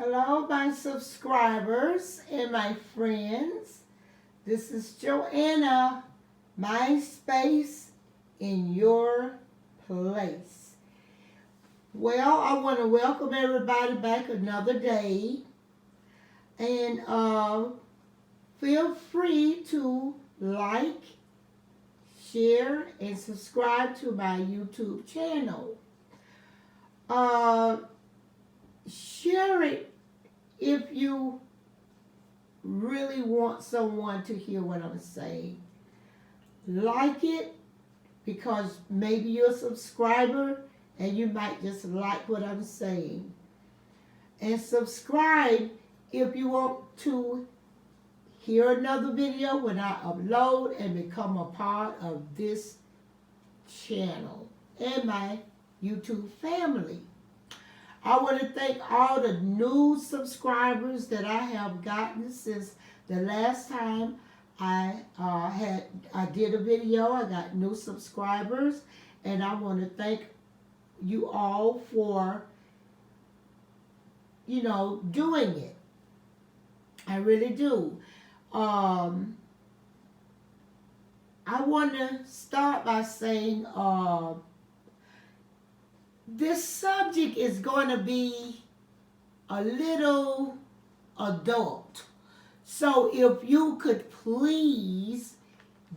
Hello, my subscribers and my friends. This is Joanna, my space in your place. Well, I want to welcome everybody back another day, and feel free to like, share, and subscribe to my YouTube channel. Uh, Share it if you really want someone to hear what I'm saying. Like it because maybe you're a subscriber and you might just like what I'm saying. And subscribe if you want to hear another video when I upload and become a part of this channel and my YouTube family. I want to thank all the new subscribers that I have gotten since the last time I did a video. I got new subscribers, and I want to thank you all for doing it. I really do. I want to start by saying this subject is going to be a little adult. So if you could please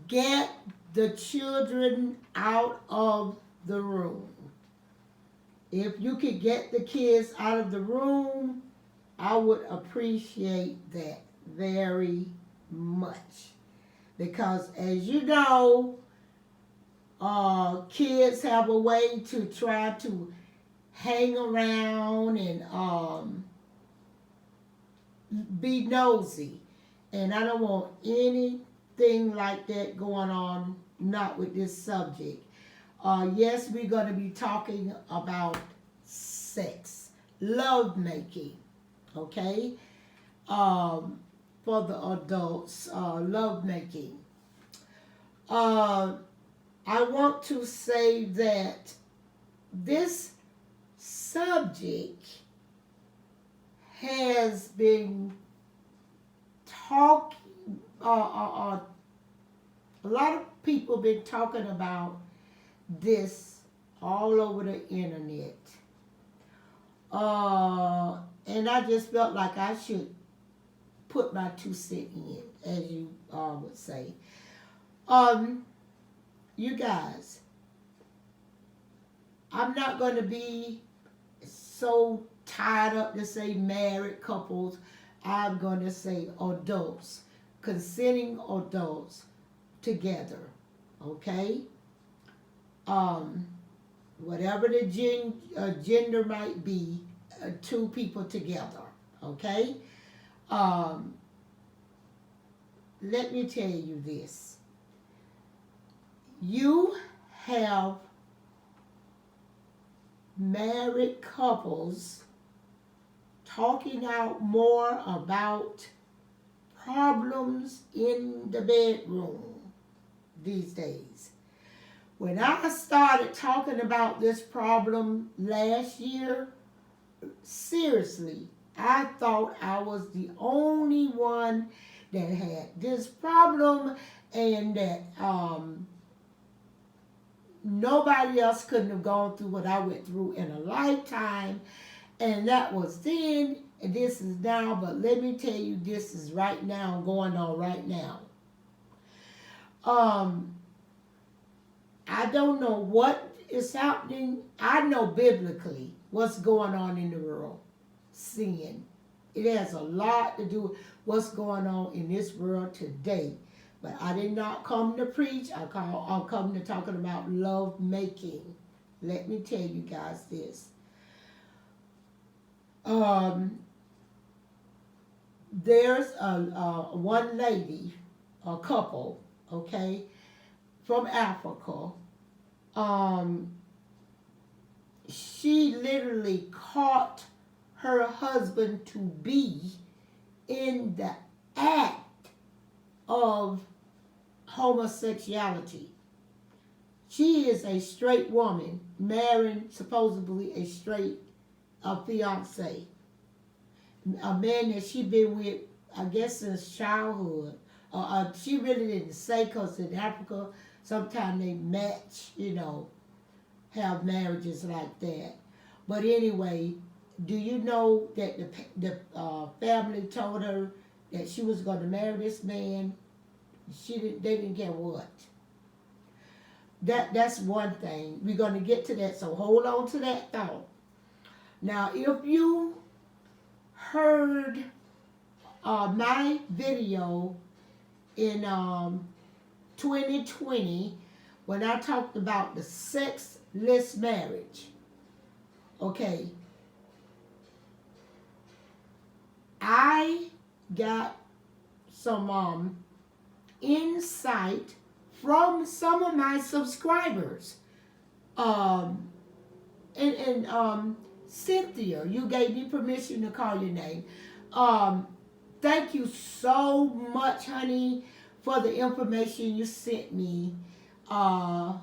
get the children out of the room. If you could get the kids out of the room, I would appreciate that very much. Because as you know, kids have a way to try to hang around and be nosy. And I don't want anything like that going on, not with this subject. Yes, we're going to be talking about sex, lovemaking, okay? For the adults, lovemaking. I want to say that this subject has been talking, a lot of people been talking about this all over the internet. And I just felt like I should put my 2 cents in, as you would say. You guys, I'm not going to be so tied up to say married couples. I'm going to say adults, consenting adults together, okay? Whatever the gender might be, 2 people together, okay? Let me tell you this. You have married couples talking out more about problems in the bedroom these days. When I started talking about this problem last year, seriously, I thought I was the only one that had this problem and that nobody else couldn't have gone through what I went through in a lifetime. And that was then, and this is now. But let me tell you, this is right now, going on right now. I don't know what is happening. I know biblically what's going on in the world. Sin. It has a lot to do with what's going on in this world today. But I did not come to preach. I'm coming to talking about love making. Let me tell you guys this. There's one lady, a couple, okay, from Africa. She literally caught her husband to be in the act of homosexuality. She is a straight woman marrying supposedly a straight fiance. a man that she been with, I guess, since childhood. She really didn't say, because in Africa, sometimes they match, have marriages like that. But anyway, do you know that the family told her that she was going to marry this man? They didn't care what. That's one thing. We're going to get to that, so hold on to that thought. Now, if you heard my video in 2020 when I talked about the sexless marriage, okay, I got some insight from some of my subscribers. And Cynthia, you gave me permission to call your name. Thank you so much, honey, for the information you sent me. And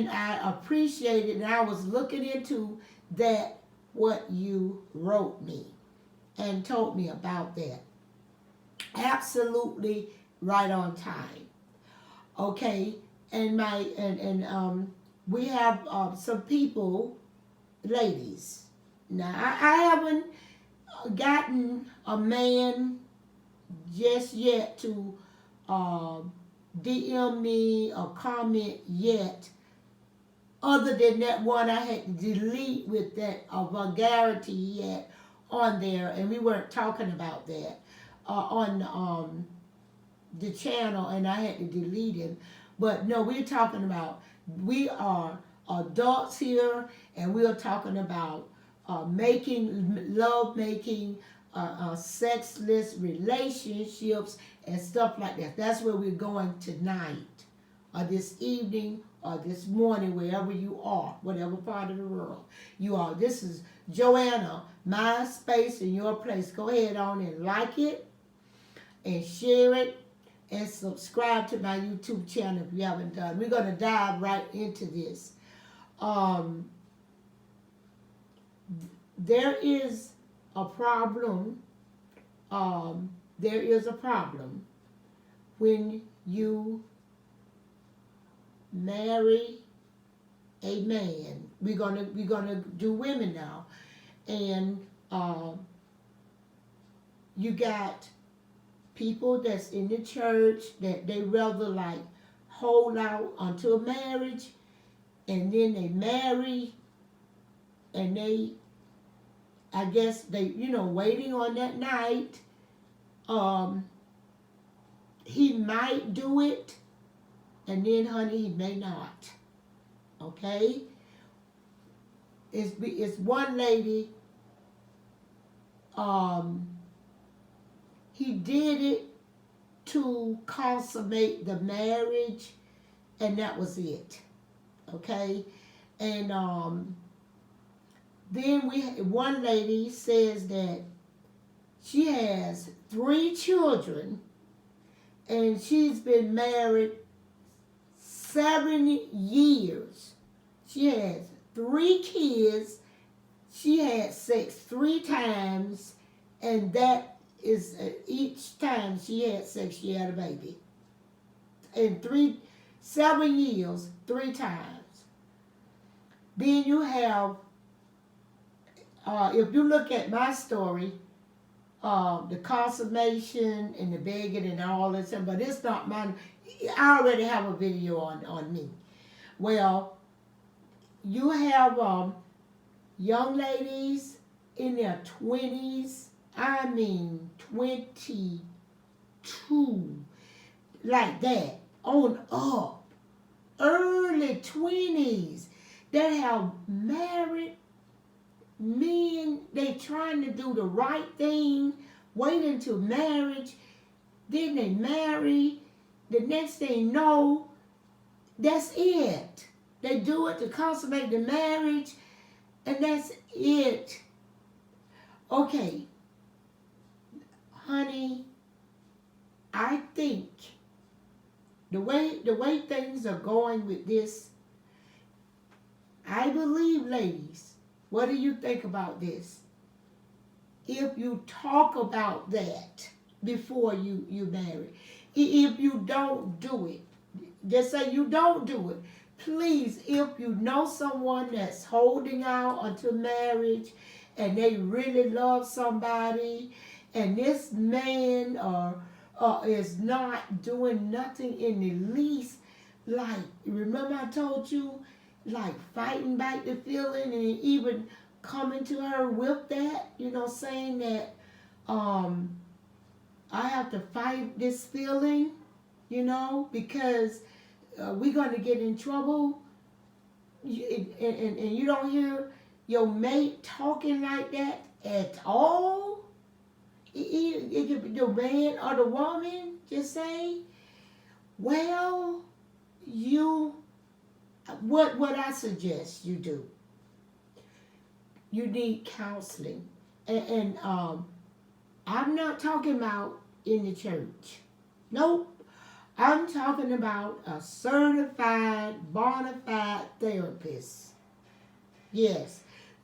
I appreciate it. And I was looking into that, what you wrote me and told me about that. Absolutely right on time. Okay, and we have some people, ladies. Now I haven't gotten a man just yet to DM me or comment yet, other than that one I had to delete with that vulgarity yet on there, and we weren't talking about that on the channel, and I had to delete him. But no, we're talking about, we are adults here, and we are talking about love making, sexless relationships and stuff like that. That's where we're going tonight, or this evening, or this morning, wherever you are, whatever part of the world you are. This is Joanna, my space in your place. Go ahead on and like it and share it and subscribe to my YouTube channel if you haven't done. We're going to dive right into this. There is a problem. There is a problem when you marry a man. We're gonna do women now, and you got people that's in the church that they rather like hold out until marriage, and then they marry, and I guess they waiting on that night. He might do it, and then, honey, he may not. Okay? It's one lady, he did it to consummate the marriage, and that was it. Okay? And then one lady says that she has 3 children, and she's been married 7 years. She has 3 kids. She had sex 3 times, and that is each time she had sex, she had a baby. In 7 years, 3 times. Then you have, if you look at my story, the consummation and the begging and all this, but it's not mine. I already have a video on me. Well, you have young ladies in their 20s, I mean 22, like that, on up, early 20s, that have married men. They trying to do the right thing, wait until marriage, then they marry. The next thing you know, that's it. They do it to consummate the marriage, and that's it. Okay, honey, I think the way things are going with this, I believe, ladies, what do you think about this? if you talk about that before you marry. If you don't do it, just say you don't do it. Please, if you know someone that's holding out until marriage and they really love somebody, and this man is not doing nothing in the least, like, remember I told you, like fighting back the feeling and even coming to her with that, saying that I have to fight this feeling, because we're going to get in trouble. And you don't hear your mate talking like that at all. It could be the man or the woman. Just say, well, what I suggest you do. You need counseling. And I'm not talking about in the church. Nope. I'm talking about a certified, bona fide therapist. Yes.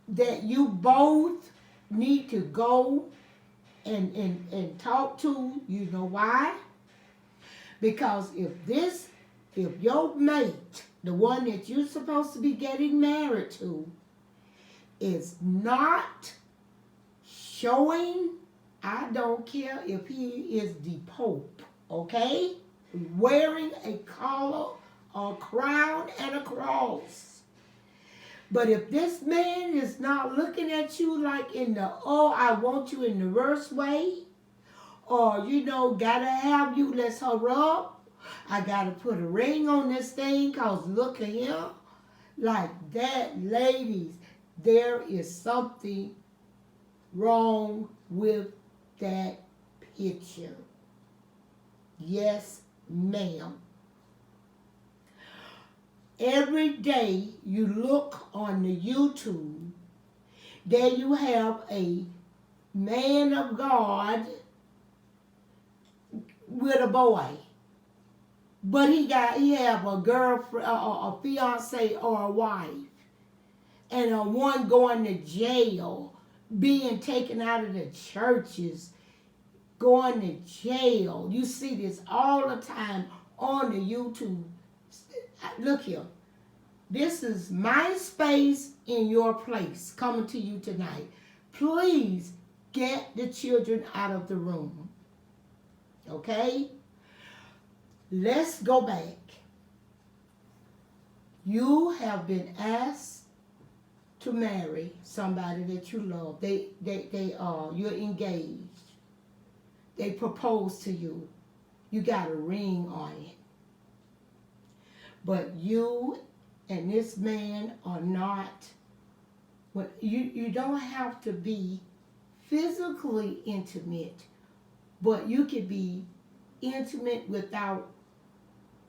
That you both need to go and talk to. You know why? Because if your mate, the one that you're supposed to be getting married to, is not showing, I don't care if he is the Pope, okay? Wearing a collar, a crown, and a cross. But if this man is not looking at you like in the, oh, I want you in the worst way, or, gotta have you, let's hurry up, I gotta put a ring on this thing, cause look at him, like that, ladies, there is something wrong with that picture. Yes, ma'am. Every day you look on the YouTube, there you have a man of God with a boy. But he have a girlfriend, a fiance or a wife. And a one going to jail, being taken out of the churches, going to jail. You see this all the time on the YouTube. Look here. This is my space in your place coming to you tonight. Please get the children out of the room. Okay? Let's go back. You have been asked to marry somebody that you love. You're engaged. They propose to you. You got a ring on it. But you and this man are not, you don't have to be physically intimate, but you could be intimate without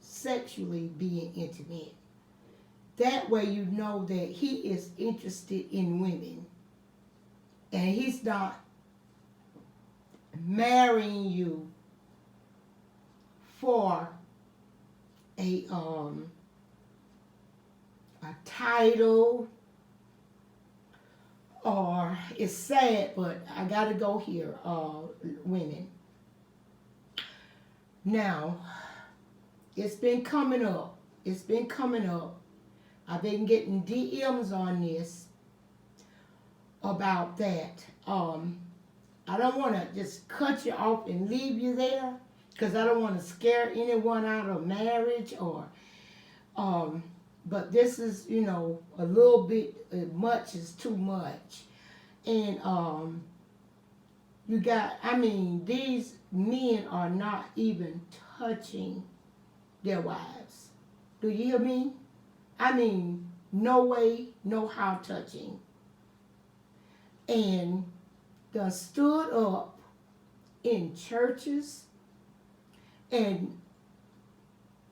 sexually being intimate. That way you know that he is interested in women. And he's not marrying you for a title, or it's sad, but I gotta go here, women. Now, it's been coming up. I've been getting DMs on this about that. I don't want to just cut you off and leave you there, because I don't want to scare anyone out of marriage, or but this is, a little bit much is too much. And these men are not even touching their wives. Do you hear me? No way, no how touching. And done stood up in churches, and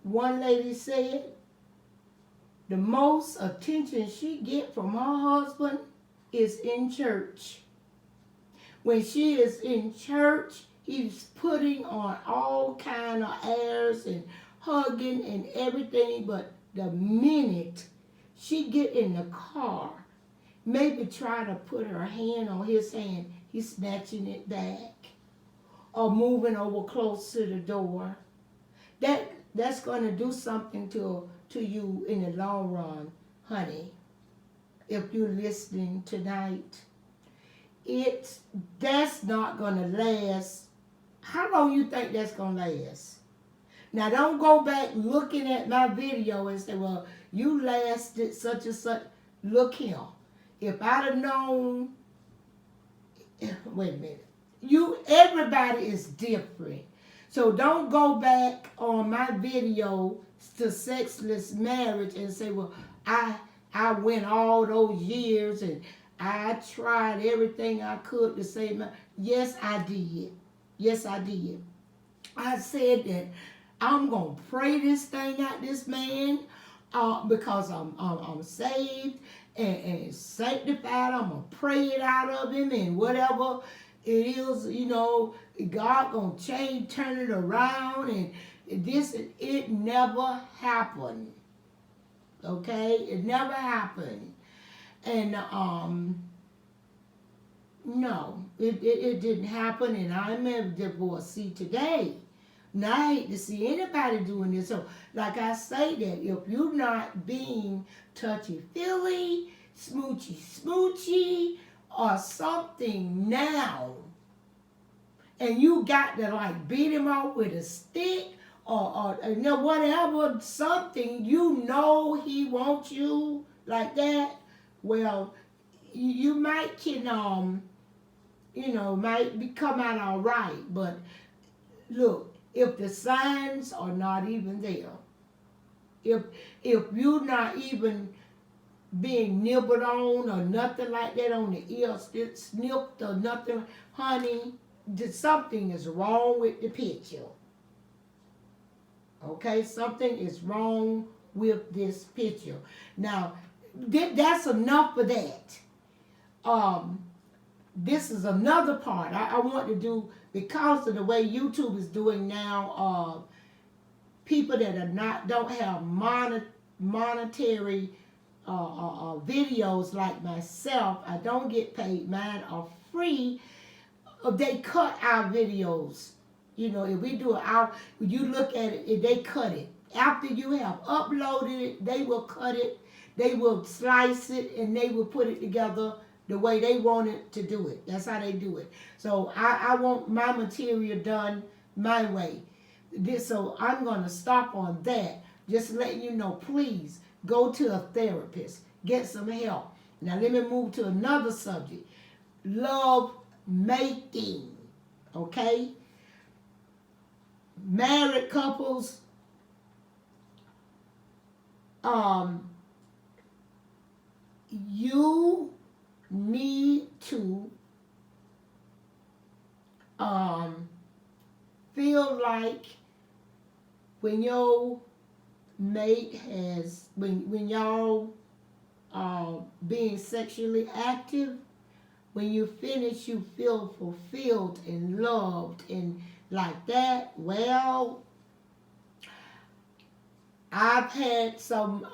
one lady said the most attention she get from her husband is in church. When she is in church, he's putting on all kind of airs and hugging and everything, but the minute she get in the car, maybe try to put her hand on his hand, he's snatching it back or moving over close to the door. That's going to do something to you in the long run, honey. If you're listening tonight, that's not going to last. How long you think that's going to last? Now, don't go back looking at my video and say, well, you lasted such and such. Look here. If I'd have known, wait a minute. Everybody is different. So don't go back on my video to sexless marriage and say, well, I went all those years and I tried everything I could to save my. Yes, I did. Yes, I did. I said that I'm gonna pray this thing out, this man, because I'm saved and sanctified. I'm gonna pray it out of him, and whatever it is, God gonna turn it around, and it never happened. Okay, it never happened, and no, it didn't happen, and I'm a divorcee today. Now, I hate to see anybody doing this. So, like I say that, if you're not being touchy-feely, smoochy-smoochy, or something now, and you got to, like, beat him off with a stick, or whatever, something, he wants you like that, well, you might can, might come out all right, but look, if the signs are not even there, if you're not even being nibbled on or nothing like that on the ear, snipped or nothing, honey, something is wrong with the picture. Okay, something is wrong with this picture. Now, that's enough for that. This is another part I want to do, because of the way YouTube is doing now. People that don't have monetary videos like myself, I don't get paid. Mine are free. They cut our videos. If we do you look at it, they cut it. After you have uploaded it, they will cut it. They will slice it, and they will put it together the way they want it to do it. That's how they do it. So I want my material done my way. So I'm going to stop on that. Just letting you know, please go to a therapist. Get some help. Now let me move to another subject. Love making. Okay? Married couples, you need to feel like when your mate when y'all being sexually active, when you finish, you feel fulfilled and loved and like that. Well, I've had some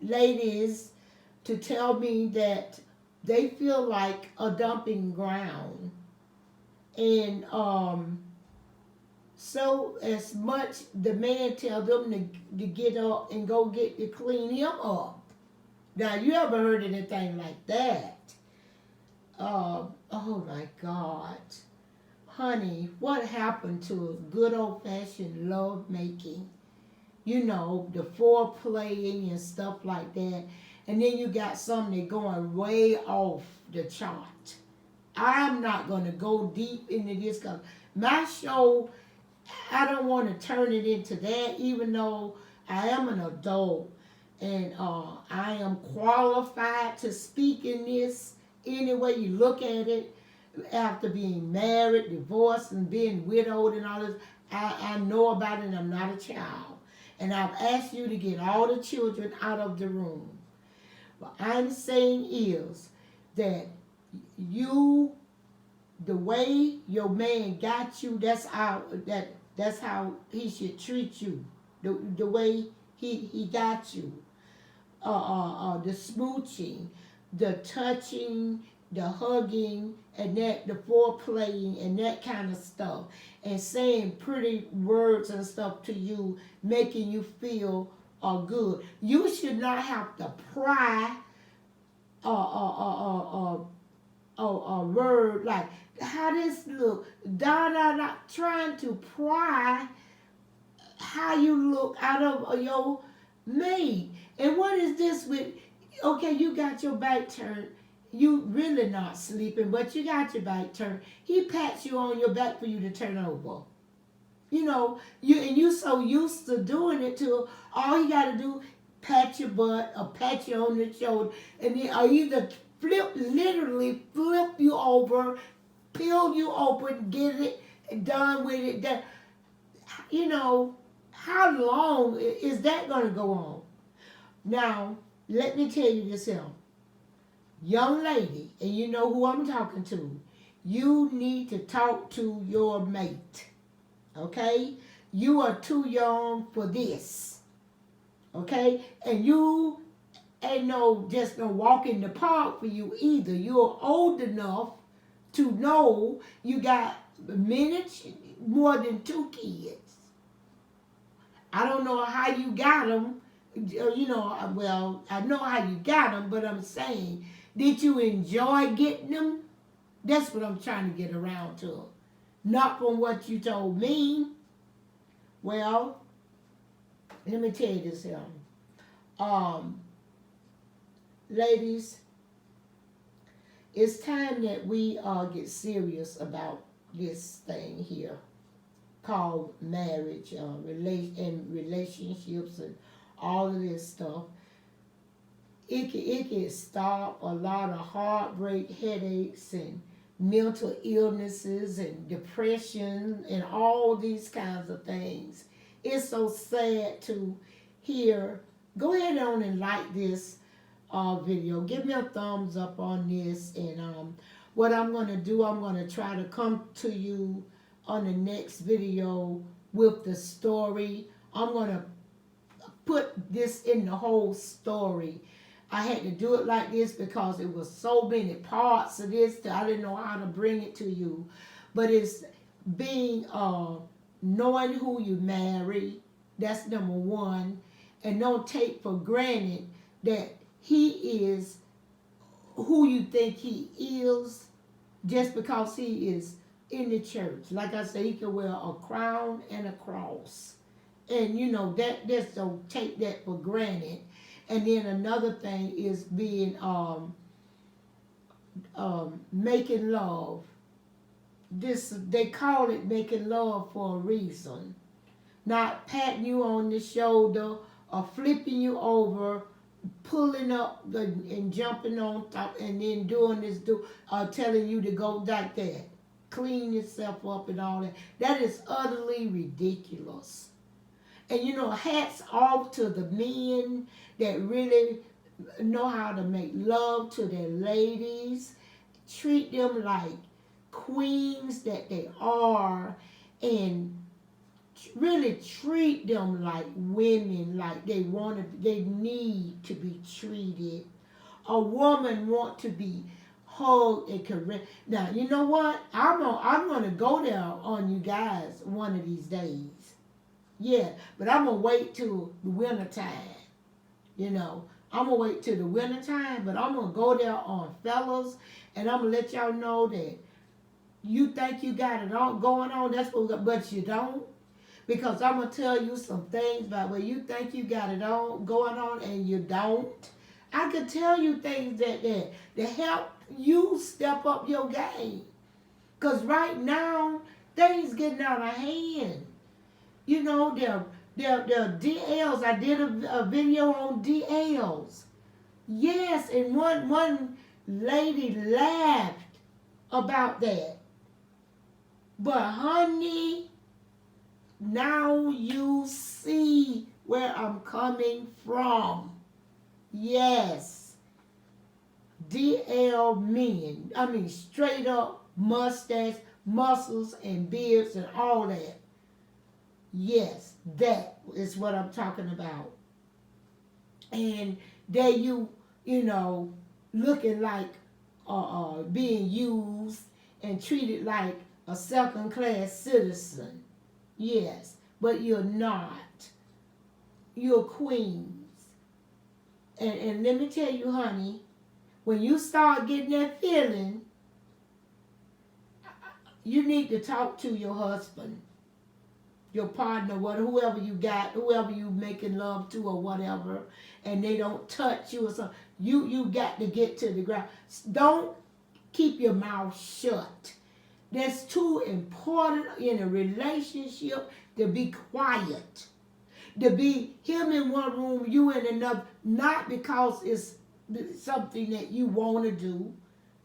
ladies to tell me that they feel like a dumping ground, and so as much the man tell them to get up and go to clean him up. Now, you ever heard anything like that? Oh my God, honey, what happened to good old-fashioned love making? The foreplaying and stuff like that. And then you got something going way off the chart. I'm not going to go deep into this because my show, I don't want to turn it into that, even though I am an adult and I am qualified to speak in this any way you look at it. After being married, divorced, and being widowed and all this, I know about it, and I'm not a child. And I've asked you to get all the children out of the room. What I'm saying is that the way your man got you, that's how he should treat you. The way he got you. The smooching, the touching, the hugging and that the foreplaying and that kind of stuff, and saying pretty words and stuff to you, making you feel good. You should not have to pry a word like how this look, da da da, trying to pry how you look out of your mate. And what is this with? Okay, you got your back turned. You really not sleeping, but you got your back turned. He pats you on your back for you to turn over. You know, you so used to doing it to all you got to do, pat your butt or pat you on the shoulder, and then or either literally flip you over, peel you open, get it done with it. That, you know, how long is that going to go on? Now, let me tell you this here. Young lady, and you know who I'm talking to, you need to talk to your mate. Okay? You are too young for this. Okay? And you ain't just no walk in the park for you either. You're old enough to know you got more than 2 kids. I don't know how you got them. Well, I know how you got them, but I'm saying, did you enjoy getting them? That's what I'm trying to get around to. Not from what you told me. Well, let me tell you this here. Ladies, it's time that we get serious about this thing here called marriage, and relationships and all of this stuff. It can stop a lot of heartbreak, headaches, and mental illnesses and depression and all these kinds of things. It's so sad to hear. Go ahead on and like this video. Give me a thumbs up on this. And what I'm going to do, I'm going to try to come to you on the next video with the story. I'm going to put this in the whole story. I had to do it like this because it was so many parts of this that I didn't know how to bring it to you. But it's being knowing who you marry. That's number one. And don't take for granted that he is who you think he is just because he is in the church. Like I said, he can wear a crown and a cross. And just don't take that for granted. And then another thing is being making love. They call it making love for a reason. Not patting you on the shoulder or flipping you over, pulling up and jumping on top, and then doing this, telling you to go like that, clean yourself up and all that. That is utterly ridiculous. And hats off to the men that really know how to make love to their ladies, treat them like queens that they are, and really treat them like women, like they need to be treated. A woman want to be hugged and caressed. Now, you know what? I'm gonna go there on you guys one of these days. Yeah, but I'm going to wait till the winter time. I'm going to wait till the winter time, but I'm going to go there on fellas, and I'm going to let y'all know that you think you got it all going on, but you don't. Because I'm going to tell you some things about where you think you got it all going on, and you don't. I could tell you things that help you step up your game. Because right now, things getting out of hand. They're DLs. I did a video on DLs. Yes, and one lady laughed about that. But honey, now you see where I'm coming from. Yes. DL men. I mean, straight up mustache, muscles, and beards and all that. Yes, that is what I'm talking about. And there looking like being used and treated like a second-class citizen. Yes, but you're not. You're queens. And let me tell you, honey, when you start getting that feeling, you need to talk to your husband, your partner, whoever you got, whoever you making love to or whatever, and they don't touch you or something. You got to get to the ground. Don't keep your mouth shut. That's too important in a relationship to be quiet. To be him in one room, you in another, not because it's something that you want to do.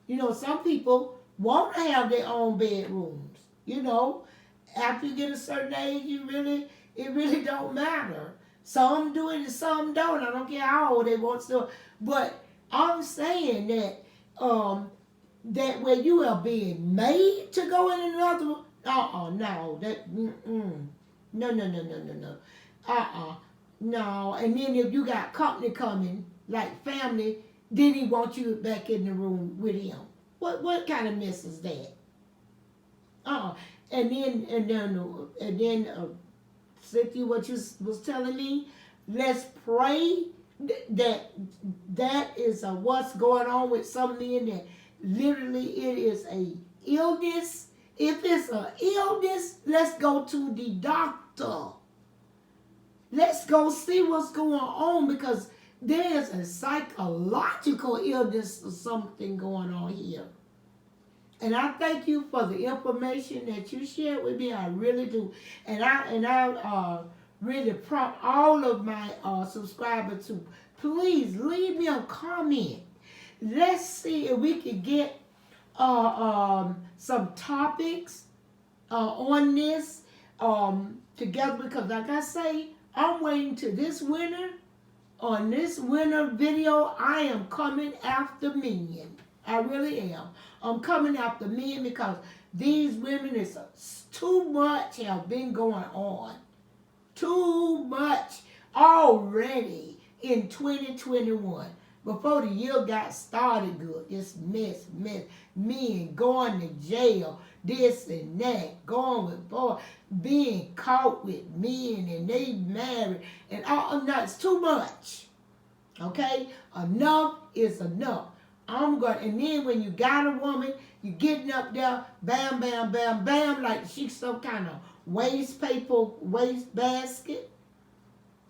You know, some people want to have their own bedrooms. You know, after you get a certain age, it really don't matter. Some do it and some don't. I don't care how old they want to. But I'm saying that that where you are being made to go in another, no, no. No. And then if you got company coming, like family, then he wants you back in the room with him. What kind of mess is that? And then Cynthia, what you was telling me, let's pray that is what's going on with some men, that literally it is a illness. If it's an illness, let's go to the doctor. Let's go see what's going on, because there's a psychological illness or something going on here. And I thank you for the information that you shared with me. I really do. And I really prompt all of my subscribers to please leave me a comment. Let's see if we can get some topics on this together, because like I say, I'm waiting to this winter. On this winter video, I am coming after men. I really am. I'm coming after men because these women, is too much have been going on. Too much already in 2021. Before the year got started good, it's mess. Men going to jail, this and that, going with boys, being caught with men, and they married, and all. No, it's too much. Okay? Enough is enough. And then when you got a woman, you getting up there, bam, bam, bam, bam, like she's some kind of waste basket,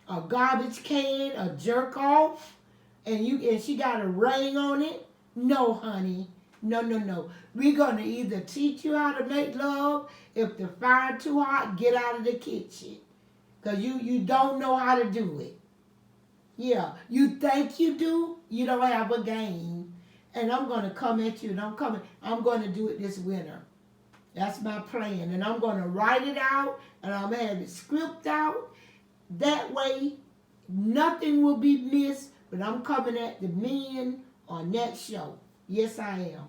a garbage can, a jerk off, and she got a ring on it. No, honey. No. We're gonna either teach you how to make love. If the fire too hot, get out of the kitchen. Because you don't know how to do it. Yeah, you think you do, you don't have a game. And I'm going to come at you, and I'm going to do it this winter. That's my plan. And I'm going to write it out, and I'm going to have it script out. That way, nothing will be missed, but I'm coming at the men on that show. Yes, I am.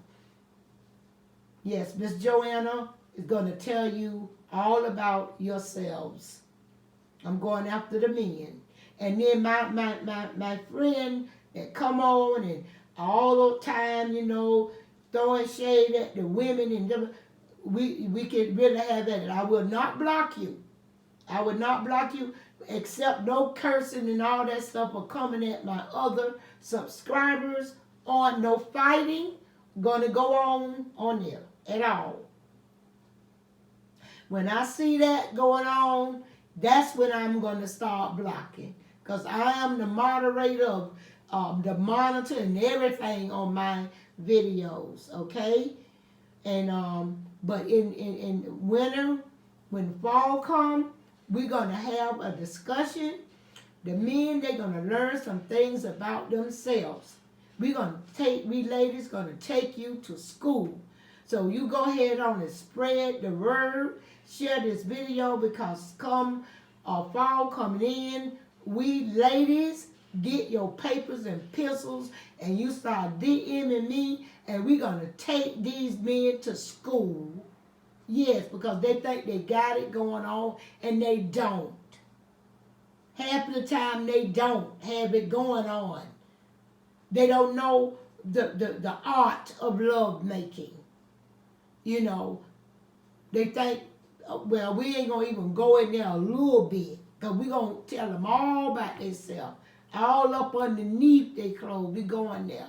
Yes, Miss Joanna is going to tell you all about yourselves. I'm going after the men. And then my friend that come on and all the time, throwing shade at the women, and them, we can really have at it. I will not block you. I will not block you, except no cursing and all that stuff are coming at my other subscribers, or no fighting going to go on there at all. When I see that going on, that's when I'm going to start blocking. Because I am the moderator of the monitor and everything on my videos, okay? And but in winter, when fall come, we're gonna have a discussion. The men, they're gonna learn some things about themselves. We ladies gonna take you to school. So you go ahead on and spread the word, share this video, because come fall coming in, we ladies get your papers and pencils and you start DMing me, and we're going to take these men to school. Yes, because they think they got it going on, and they don't. Half of the time they don't have it going on. They don't know the art of love making. You know, they think, well, we ain't gonna even go in there a little bit, cause we gonna tell them all about themselves, all up underneath their clothes. We going there,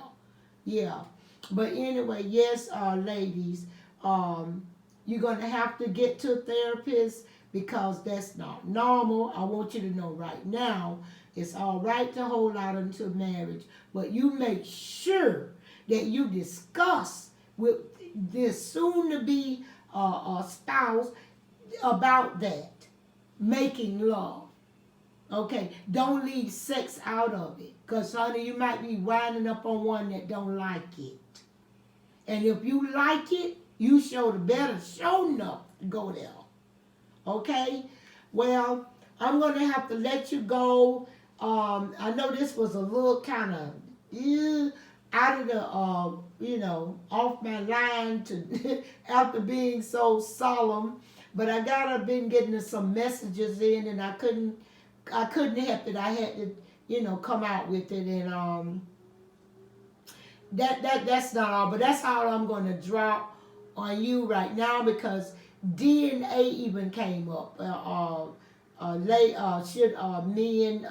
yeah. But anyway, yes, ladies, you're gonna have to get to a therapist because that's not normal. I want you to know right now, it's all right to hold out until marriage, but you make sure that you discuss with this soon-to-be spouse about that, making love. Okay, don't leave sex out of it, because honey, you might be winding up on one that don't like it. And if you like it, you show the better show enough to go there. Okay? Well, I'm going to have to let you go. I know this was a little kind of out of the, off my line to after being so solemn. But I been getting some messages in, and I couldn't help it. I had to, come out with it, and that's not all. But that's all I'm going to drop on you right now, because DNA even came up. Should men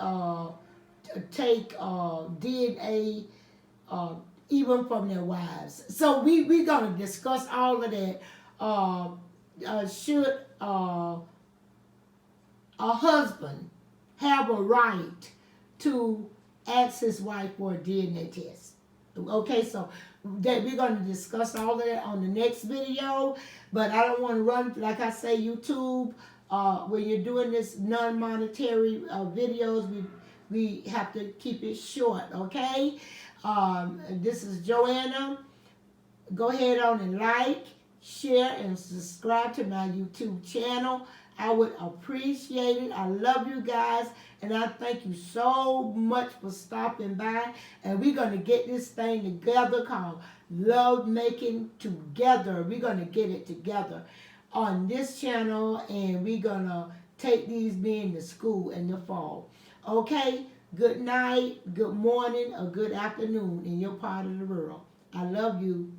take DNA even from their wives? So we're going to discuss all of that. Should a husband have a right to ask his wife for a DNA test? Okay, so that we're going to discuss all of that on the next video. But I don't want to run, like I say, YouTube. When you're doing this non-monetary videos, we have to keep it short, okay? This is Joanna. Go ahead on and like, share, and subscribe to my YouTube channel. I would appreciate it. I love you guys, and I thank you so much for stopping by. And we're going to get this thing together called Love Making Together. We're going to get it together on this channel, and we're going to take these men to school in the fall. Okay? Good night, good morning, or good afternoon in your part of the world. I love you.